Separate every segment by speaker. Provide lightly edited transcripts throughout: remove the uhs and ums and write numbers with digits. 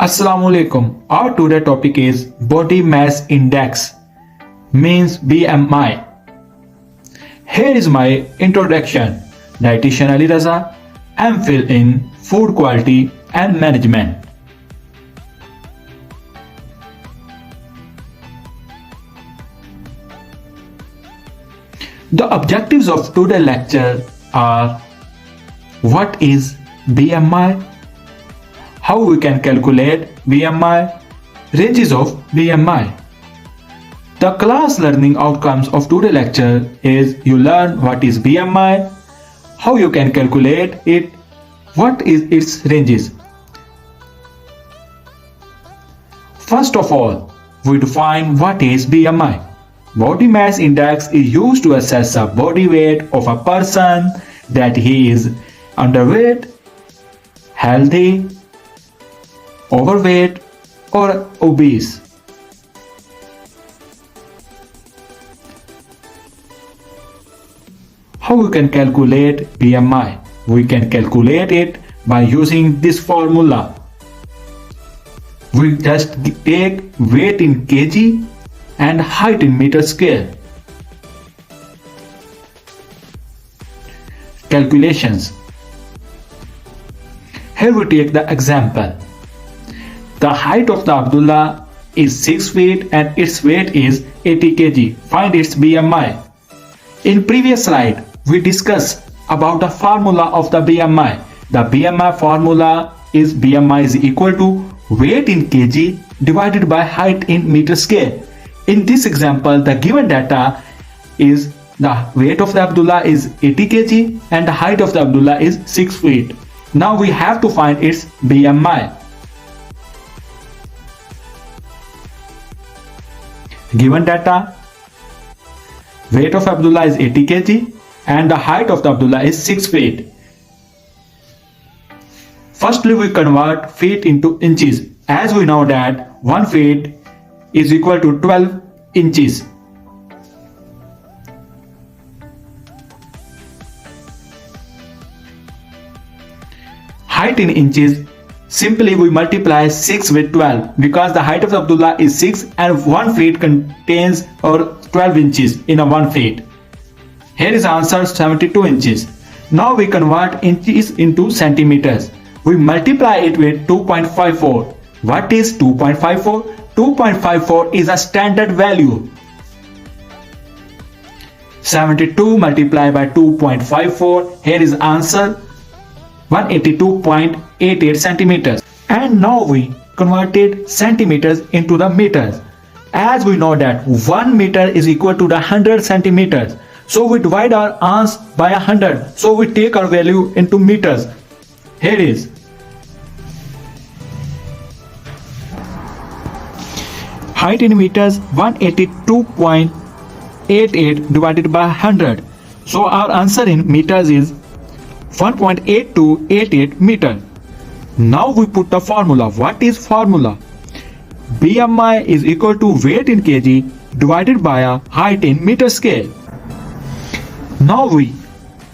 Speaker 1: Assalamu alaikum. Our today topic is body mass index, means BMI. Here is my introduction. Dietitian Ali Raza, MPhil in Food Quality and Management. The objectives of today's lecture are: what is BMI? How we can calculate BMI, ranges of BMI. The class learning outcomes of today's lecture is you learn what is BMI, how you can calculate it, what is its ranges. First of all, we define what is BMI. Body mass index is used to assess the body weight of a person, that he is underweight, healthy, overweight or obese. How we can calculate BMI? We can calculate it by using this formula. We just take weight in kg and height in meter square. Calculations. Here we take the example. The height of the Abdullah is 6 feet and its weight is 80 kg. Find its BMI. In previous slide, we discussed about the formula of the BMI. The BMI formula is BMI is equal to weight in kg divided by height in meter square. In this example, the given data is the weight of the Abdullah is 80 kg and the height of the Abdullah is 6 feet. Now we have to find its BMI. Given data, weight of Abdullah is 80 kg and the height of the Abdullah is 6 feet. Firstly, we convert feet into inches, as we know that 1 feet is equal to 12 inches. Height in inches, simply we multiply 6 with 12 because the height of the Abdullah is 6 and 1 feet contains or 12 inches in a 1 feet. Here is answer 72 inches. Now we convert inches into centimeters. We multiply it with 2.54. What is 2.54? 2.54 is a standard value. 72 multiplied by 2.54. Here is answer 182.88 centimeters. And now we converted centimeters into the meters. As we know that 1 meter is equal to the 100 centimeters. So we divide our answer by 100. So we take our value into meters. Here is height in meters 182.88 divided by 100. So our answer in meters is 1.8288 meter. Now we put the formula. What is formula? BMI is equal to weight in kg divided by a height in meter square. Now we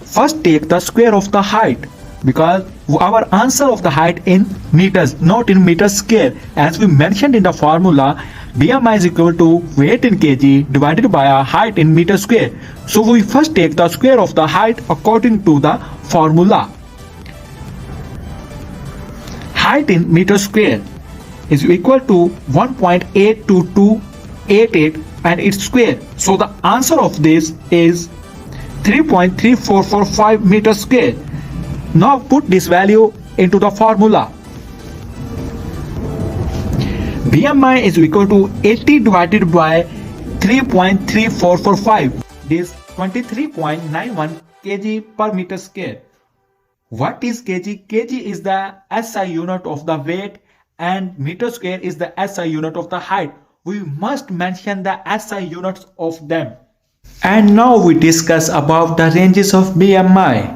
Speaker 1: first take the square of the height because our answer of the height in meters, not in meter square. As we mentioned in the formula, BMI is equal to weight in kg divided by a height in meter square. So we first take the square of the height according to the formula. Height in meter square is equal to 1.82288 and its square. So the answer of this is 3.3445 meters square. Now put this value into the formula. BMI is equal to 80 divided by 3.3445. This 23.91 kg per meter square. What is kg? Kg is the SI unit of the weight and meter square is the SI unit of the height. We must mention the SI units of them. And now we discuss about the ranges of BMI.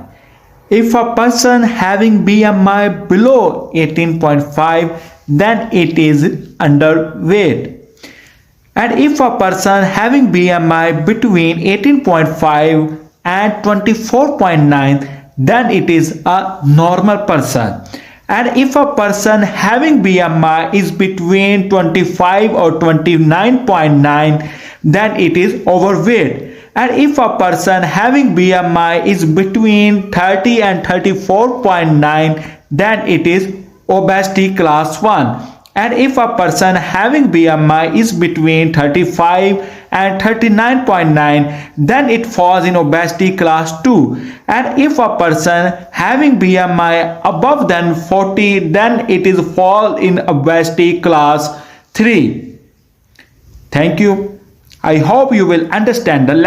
Speaker 1: If a person having BMI below 18.5, then it is underweight. And if a person having BMI between 18.5 and 24.9, then it is a normal person. And if a person having BMI is between 25 or 29.9, then it is overweight. And if a person having BMI is between 30 and 34.9, then it is obesity class 1. And if a person having BMI is between 35 and 39.9, then it falls in obesity class 2. And if a person having BMI above than 40, then it is fall in obesity class 3. Thank you. I hope you will understand the lesson.